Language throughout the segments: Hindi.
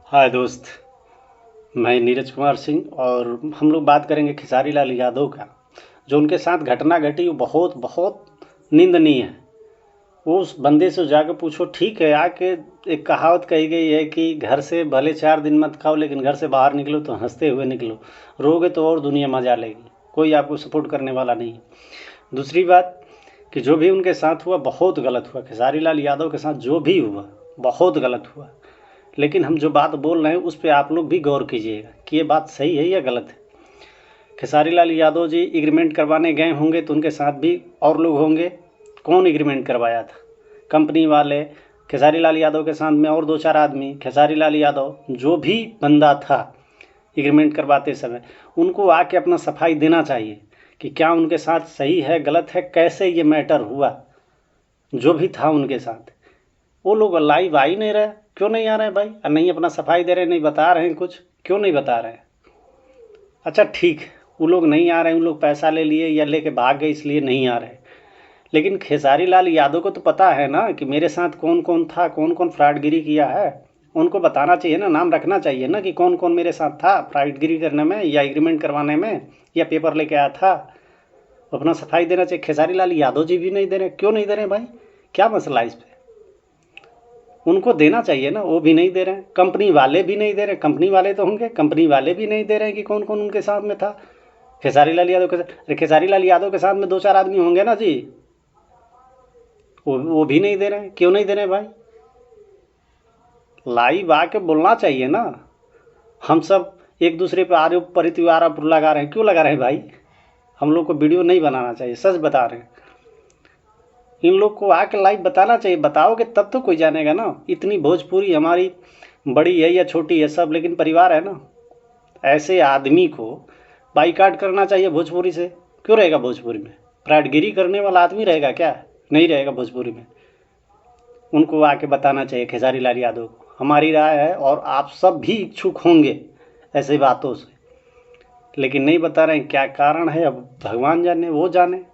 हाय दोस्त, मैं नीरज कुमार सिंह और हम लोग बात करेंगे खेसारी लाल यादव का। जो उनके साथ घटना घटी वो बहुत बहुत निंदनीय है। वो उस बंदे से जाकर पूछो, ठीक है, आके एक कहावत कही गई है कि घर से भले 4 दिन मत खाओ लेकिन घर से बाहर निकलो तो हंसते हुए निकलो। रोगे तो और दुनिया मजा लेगी, कोई आपको सपोर्ट करने वाला नहीं है। दूसरी बात कि जो भी उनके साथ हुआ बहुत गलत हुआ। खेसारी लाल यादव के साथ जो भी हुआ बहुत गलत हुआ। लेकिन हम जो बात बोल रहे हैं उस पर आप लोग भी गौर कीजिएगा कि ये बात सही है या गलत है। खेसारी लाल यादव जी एग्रीमेंट करवाने गए होंगे तो उनके साथ भी और लोग होंगे। कौन एग्रीमेंट करवाया था? कंपनी वाले, खेसारी लाल यादव के साथ में और 2-4 आदमी। खेसारी लाल यादव जो भी बंदा था एग्रीमेंट करवाते समय, उनको आके अपना सफाई देना चाहिए कि क्या उनके साथ सही है गलत है, कैसे ये मैटर हुआ जो भी था उनके साथ। वो लोग लाइव आ ही नहीं रहे। क्यों नहीं आ रहे हैं भाई? नहीं अपना सफाई दे रहे, नहीं बता रहे हैं कुछ, क्यों नहीं बता रहे हैं? अच्छा ठीक है, वो लोग नहीं आ रहे हैं, उन लोग पैसा ले लिए या लेके भाग गए इसलिए नहीं आ रहे। लेकिन खेसारी लाल यादव को तो पता है ना कि मेरे साथ कौन कौन था, कौन कौन फ्रॉडगिरी किया है। उनको बताना चाहिए ना, नाम रखना चाहिए ना कि कौन कौन मेरे साथ था फ्रॉडगिरी करने में या एग्रीमेंट करवाने में या पेपर लेके आया था। अपना सफाई देना चाहिए। खेसारी लाल यादव जी भी नहीं दे रहे। क्यों नहीं दे रहे भाई? क्या मसला है इस पर? उनको देना चाहिए ना, वो भी नहीं दे रहे हैं। कंपनी वाले भी नहीं दे रहे। कंपनी वाले तो होंगे, कंपनी वाले भी नहीं दे रहे हैं कि कौन कौन उनके साथ में था। खेसारी लाल यादव के साथ, अरे खेसारी लाल यादव के साथ में 2-4 आदमी होंगे ना जी, वो भी नहीं दे रहे हैं। क्यों नहीं दे रहे हैं भाई? लाइव आके बोलना चाहिए ना। हम सब एक दूसरे पर आरोप प्रत्यारोप लगा रहे हैं, क्यों लगा रहे हैं भाई? हम लोग को वीडियो नहीं बनाना चाहिए, सच बता रहे हैं। इन लोग को आके लाइव बताना चाहिए। बताओगे तब तो कोई जानेगा ना। इतनी भोजपुरी हमारी बड़ी है या छोटी है सब, लेकिन परिवार है ना। ऐसे आदमी को बाइकाट करना चाहिए भोजपुरी से। क्यों रहेगा भोजपुरी में? फ्रॉडगिरी करने वाला आदमी रहेगा क्या? नहीं रहेगा भोजपुरी में। उनको आके बताना चाहिए खेसारी लाल यादव को। हमारी राय है और आप सब भी इच्छुक होंगे ऐसे बातों से, लेकिन नहीं बता रहे हैं। क्या कारण है अब भगवान जाने, वो जाने।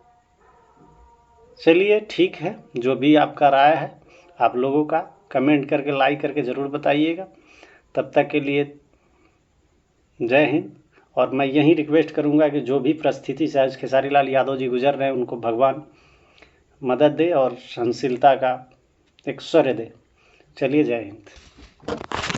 चलिए ठीक है, जो भी आपका राय है आप लोगों का कमेंट करके लाइक करके ज़रूर बताइएगा। तब तक के लिए जय हिंद। और मैं यही रिक्वेस्ट करूंगा कि जो भी परिस्थिति से आज खेसारी लाल यादव जी गुजर रहे हैं उनको भगवान मदद दे और सहनशीलता का एक श्रेय दे। चलिए जय हिंद।